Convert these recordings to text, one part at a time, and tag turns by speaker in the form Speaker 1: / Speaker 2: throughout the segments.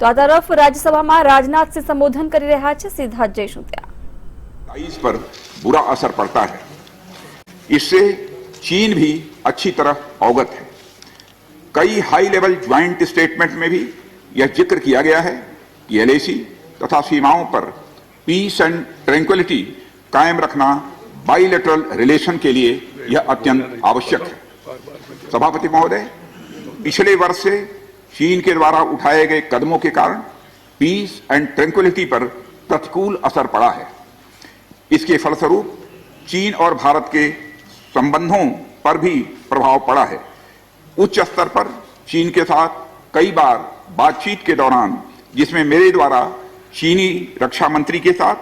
Speaker 1: તો આ તરફ રાજ્યસભામાં રાજનાથ સિંહ સંબોધન કરી રહ્યા છે, સીધા જઈશું ત્યાં।
Speaker 2: इस पर बुरा असर पड़ता है, इससे चीन भी अच्छी तरह अवगत है। कई हाई लेवल ज्वाइंट स्टेटमेंट में भी यह जिक्र किया गया है कि एलएसी तथा सीमाओं पर पीस एंड ट्रैंक्विलिटी कायम रखना बाइलेटरल रिलेशन के लिए यह अत्यंत आवश्यक है। सभापति महोदय, पिछले वर्ष से चीन के द्वारा उठाए गए कदमों के कारण पीस एंड ट्रैंक्विलिटी पर प्रतिकूल असर पड़ा है। इसके फलस्वरूप चीन और भारत के संबंधों पर भी प्रभाव पड़ा है। उच्च स्तर पर चीन के साथ कई बार बातचीत के दौरान, जिसमें मेरे द्वारा चीनी रक्षा मंत्री के साथ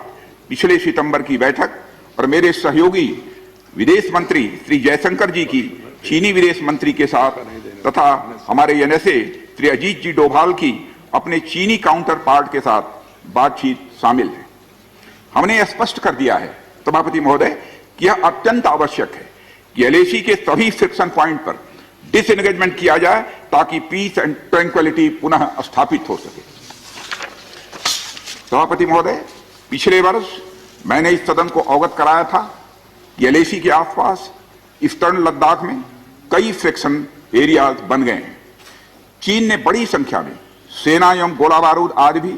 Speaker 2: पिछले सितंबर की बैठक और मेरे सहयोगी विदेश मंत्री श्री जयशंकर जी की चीनी विदेश मंत्री के साथ तथा हमारे एनएसए श्री अजीत जी डोभाल की अपने चीनी काउंटर पार्ट के साथ बातचीत शामिल है। हमने यह स्पष्ट कर दिया है सभापति महोदय कि यह अत्यंत आवश्यक है कि एलएसी के सभी फ्रिक्शन पॉइंट पर डिसएंगेजमेंट किया जाए ताकि पीस एंड ट्रैंक्विलिटी पुनः स्थापित हो सके। सभापति महोदय, पिछले वर्ष मैंने इस सदन को अवगत कराया था कि एलएसी के आसपास ईस्टर्न लद्दाख में कई फ्रिक्शन एरियाज बन गए हैं। चीन ने बड़ी संख्या में सेना एवं गोला बारूद आदि भी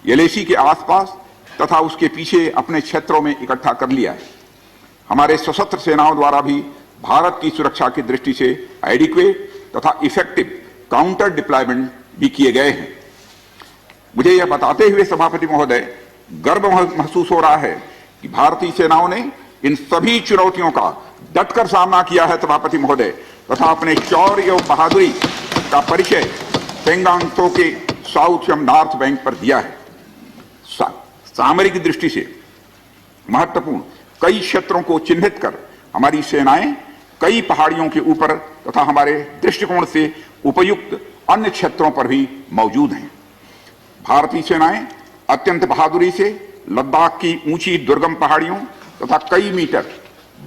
Speaker 2: एलएसी के आसपास तथा उसके पीछे अपने क्षेत्रों में इकट्ठा कर लिया है। हमारे सशस्त्र सेनाओं द्वारा भी भारत की सुरक्षा की दृष्टि से एडिक्वेट तथा इफेक्टिव काउंटर डिप्लॉयमेंट भी किए गए हैं। मुझे यह बताते हुए सभापति महोदय गर्व महसूस हो रहा है कि भारतीय सेनाओं ने इन सभी चुनौतियों का डटकर सामना किया है सभापति महोदय, तथा अपने शौर्य एवं बहादुरी का परिचय पेंगांग त्सो के साउथ एवं नॉर्थ बैंक पर दिया है। सामरिक दृष्टि से महत्वपूर्ण कई क्षेत्रों को चिन्हित कर हमारी सेनाएं कई पहाड़ियों के ऊपर तथा हमारे दृष्टिकोण से उपयुक्त अन्य क्षेत्रों पर भी मौजूद हैं। भारतीय सेनाएं अत्यंत बहादुरी से लद्दाख की ऊंची दुर्गम पहाड़ियों तथा कई मीटर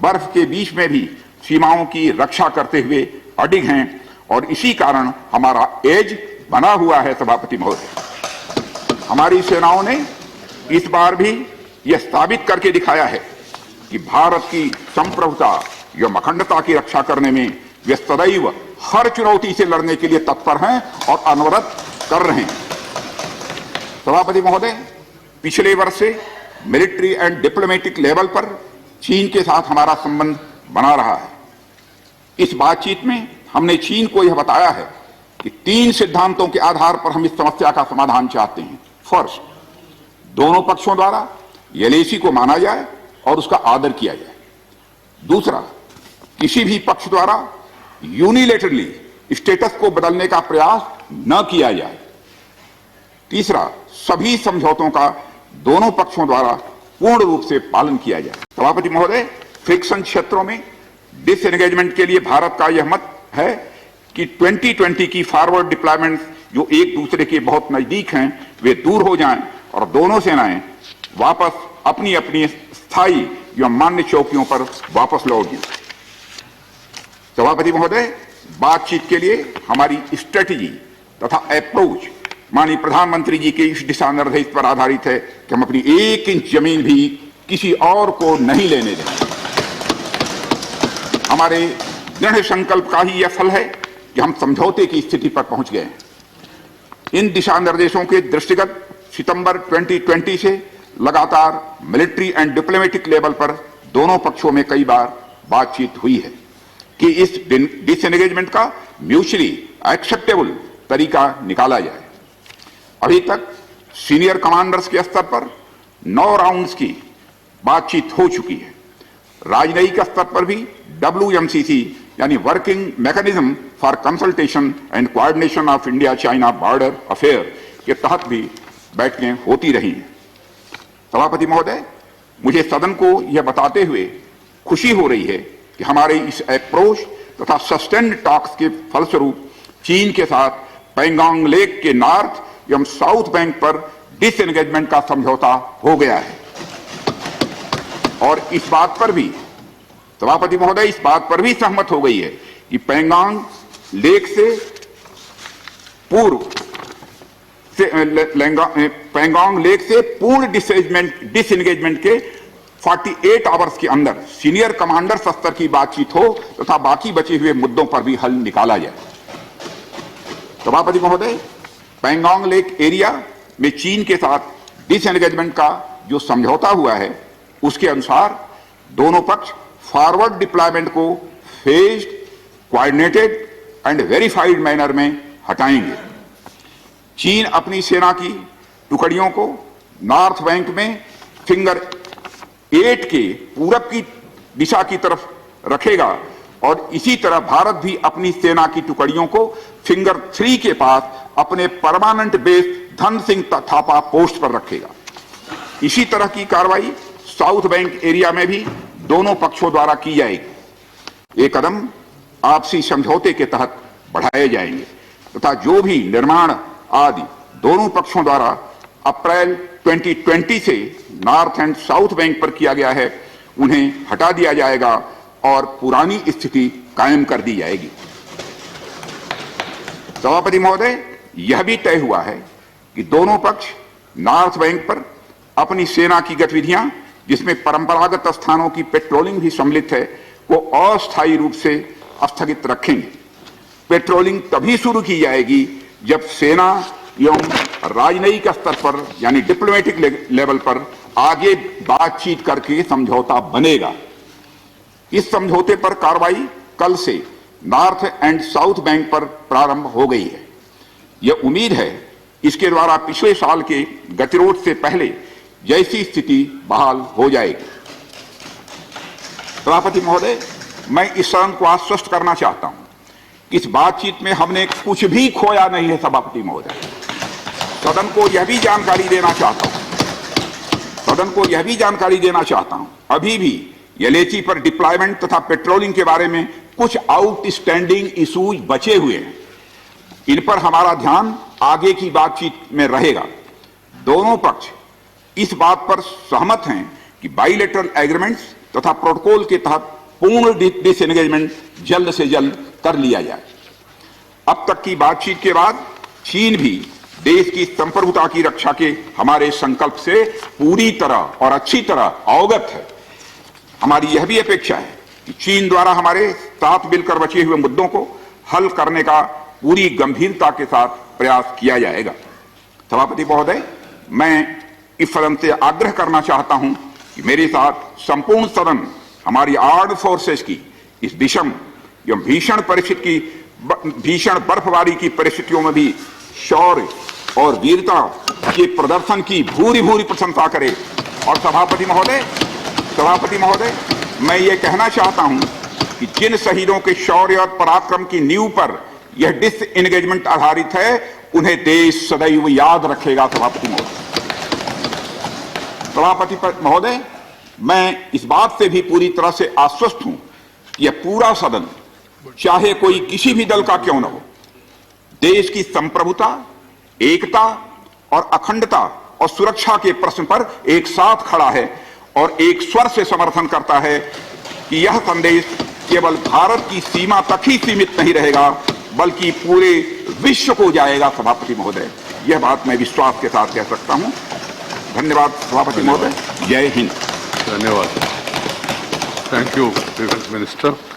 Speaker 2: बर्फ के बीच में भी सीमाओं की रक्षा करते हुए अडिग हैं और इसी कारण हमारा एज बना हुआ है। सभापति महोदय, हमारी सेनाओं ने इस बार भी यह साबित करके दिखाया है कि भारत की संप्रभुता एवं अखंडता की रक्षा करने में वे सदैव हर चुनौती से लड़ने के लिए तत्पर हैं और अनवरत कर रहे हैं। सभापति महोदय, पिछले वर्ष से मिलिट्री एंड डिप्लोमेटिक लेवल पर चीन के साथ हमारा संबंध बना रहा है। इस बातचीत में हमने चीन को यह बताया है कि 3 सिद्धांतों के आधार पर हम इस समस्या का समाधान चाहते हैं। फर्स्ट, दोनों पक्षों द्वारा एलएसी को माना जाए और उसका आदर किया जाए। दूसरा, किसी भी पक्ष द्वारा यूनिलेटरली स्टेटस को बदलने का प्रयास न किया जाए। तीसरा, सभी समझौतों का दोनों पक्षों द्वारा पूर्ण रूप से पालन किया जाए। सभापति महोदय, फ्रिक्शन क्षेत्रों में डिसएंगेजमेंट के लिए भारत का यह मत है कि 2020 की फॉरवर्ड डिप्लॉयमेंट जो एक दूसरे के बहुत नजदीक हैं वे दूर हो जाएं और दोनों सेनाएं वापस अपनी अपनी स्थायी एवं मान्य चौकियों पर वापस लौट जाएं। सभापति महोदय, बातचीत के लिए हमारी स्ट्रेटेजी तथा अप्रोच माननीय प्रधानमंत्री जी के इस दिशा निर्देश पर आधारित है कि हम अपनी 1 इंच जमीन भी किसी और को नहीं लेने देंगे। हमारे दृढ़ संकल्प का ही यह फल है कि हम समझौते की स्थिति पर पहुंच गए हैं। इन दिशा निर्देशों के दृष्टिगत सितंबर 2020 से लगातार मिलिट्री एंड डिप्लोमेटिक लेवल पर दोनों पक्षों में कई बार बातचीत हुई है कि इस डिसएंगेजमेंट का म्यूचुअली एक्सेप्टेबल तरीका निकाला जाए। अभी तक सीनियर कमांडर्स के स्तर पर 9 राउंड्स की बातचीत हो चुकी है। राजनयिक स्तर पर भी WMCC यानी working mechanism for consultation and coordination of India China border affair के तहत भी बैठकें होती रही हैं। सभापति महोदय, मुझे सदन को यह बताते हुए खुशी हो रही है कि हमारे इस अप्रोच तथा सस्टेन्ड टॉक्स के फलस्वरूप चीन के साथ पेंगोंग लेक के नॉर्थ एवं साउथ बैंक पर डिसएंगेजमेंट का समझौता हो गया है। और इस बात पर भी सभापति महोदय इस बात पर भी सहमत हो गई है कि पेंगोंग लेक से पूर्व पैंगोंग लेक से पूर्ण डिसएंगेजमेंट के 48 आवर्स के अंदर सीनियर कमांडर स्तर की बातचीत हो तथा बाकी बचे हुए मुद्दों पर भी हल निकाला जाए। सभापति महोदय, पैंगोंग लेक एरिया में चीन के साथ डिसएंगेजमेंट का जो समझौता हुआ है उसके अनुसार दोनों पक्ष फॉरवर्ड डिप्लॉयमेंट को phased, coordinated and verified manner में हटाएंगे। चीन अपनी सेना की टुकड़ियों को नॉर्थ बैंक में फिंगर 8 के पूरब की दिशा की तरफ रखेगा और इसी तरह भारत भी अपनी सेना की टुकड़ियों को फिंगर 3 के पास अपने permanent base Dhan Singh Thapa post पर रखेगा। इसी तरह की कार्रवाई साउथ बैंक एरिया में भी दोनों पक्षों द्वारा की जाएगी। ये कदम आपसी समझौते के तहत बढ़ाए जाएंगे तथा जो भी निर्माण आदि दोनों पक्षों द्वारा अप्रैल 2020 से नॉर्थ एंड साउथ बैंक पर किया गया है उन्हें हटा दिया जाएगा और पुरानी स्थिति कायम कर दी जाएगी। सभापति महोदय, यह भी तय हुआ है कि दोनों पक्ष नॉर्थ बैंक पर अपनी सेना की गतिविधियां जिसमें परंपरागत स्थानों की पेट्रोलिंग भी सम्मिलित है को अस्थायी रूप से स्थगित रखेंगे। पेट्रोलिंग तभी शुरू की जाएगी जब सेना एवं राजनयिक स्तर पर यानी डिप्लोमेटिक लेवल पर आगे बातचीत करके समझौता बनेगा। इस समझौते पर कार्रवाई कल से नॉर्थ एंड साउथ बैंक पर प्रारंभ हो गई है। यह उम्मीद है इसके द्वारा पिछले साल के गतिरोध से पहले जैसी स्थिति बहाल हो जाएगी। सभापति महोदय, मैं इस सदन को आश्वस्त करना चाहता हूं कि इस बातचीत में हमने कुछ भी खोया नहीं है। सभापति महोदय, सदन को यह भी जानकारी देना चाहता हूं अभी भी एलएसी पर डिप्लॉयमेंट तथा पेट्रोलिंग के बारे में कुछ आउटस्टैंडिंग इश्यूज बचे हुए हैं। इन पर हमारा ध्यान आगे की बातचीत में रहेगा। दोनों पक्ष इस बात पर सहमत हैं कि बाइलेटरल एग्रीमेंट्स तथा प्रोटोकॉल के तहत पूर्ण डिसएंगेजमेंट जल्द से जल्द कर लिया जाए। अब तक की बातचीत के बाद चीन भी देश की संप्रभुता की रक्षा के हमारे संकल्प से पूरी तरह और अच्छी तरह अवगत है। हमारी यह भी अपेक्षा है कि चीन द्वारा हमारे साथ मिलकर बचे हुए मुद्दों को हल करने का पूरी गंभीरता के साथ प्रयास किया जाएगा। सभापति महोदय, मैं इस सदन से आग्रह करना चाहता हूं कि मेरे साथ संपूर्ण सदन हमारी आर्म्ड फोर्सेस की इस विषम एवं भीषण बर्फबारी की परिस्थितियों में भी शौर्य और वीरता के प्रदर्शन की भूरी भूरी प्रशंसा करे। और सभापति महोदय, मैं ये कहना चाहता हूं कि जिन शहीदों के शौर्य और पराक्रम की नींव पर यह डिसएंगेजमेंट आधारित है उन्हें देश सदैव याद रखेगा। सभापति महोदय, मैं इस बात से भी पूरी तरह से आश्वस्त हूं कि यह पूरा सदन चाहे कोई किसी भी दल का क्यों न हो, देश की संप्रभुता, एकता और अखंडता और सुरक्षा के प्रश्न पर एक साथ खड़ा है और एक स्वर से समर्थन करता है कि यह संदेश केवल भारत की सीमा तक ही सीमित नहीं रहेगा बल्कि पूरे विश्व को जाएगा। सभापति महोदय, यह बात मैं विश्वास के साथ कह सकता हूं। धन्यवाद सभापति महोदय। जय हिंद।
Speaker 3: धन्यवाद। Thank you defence minister.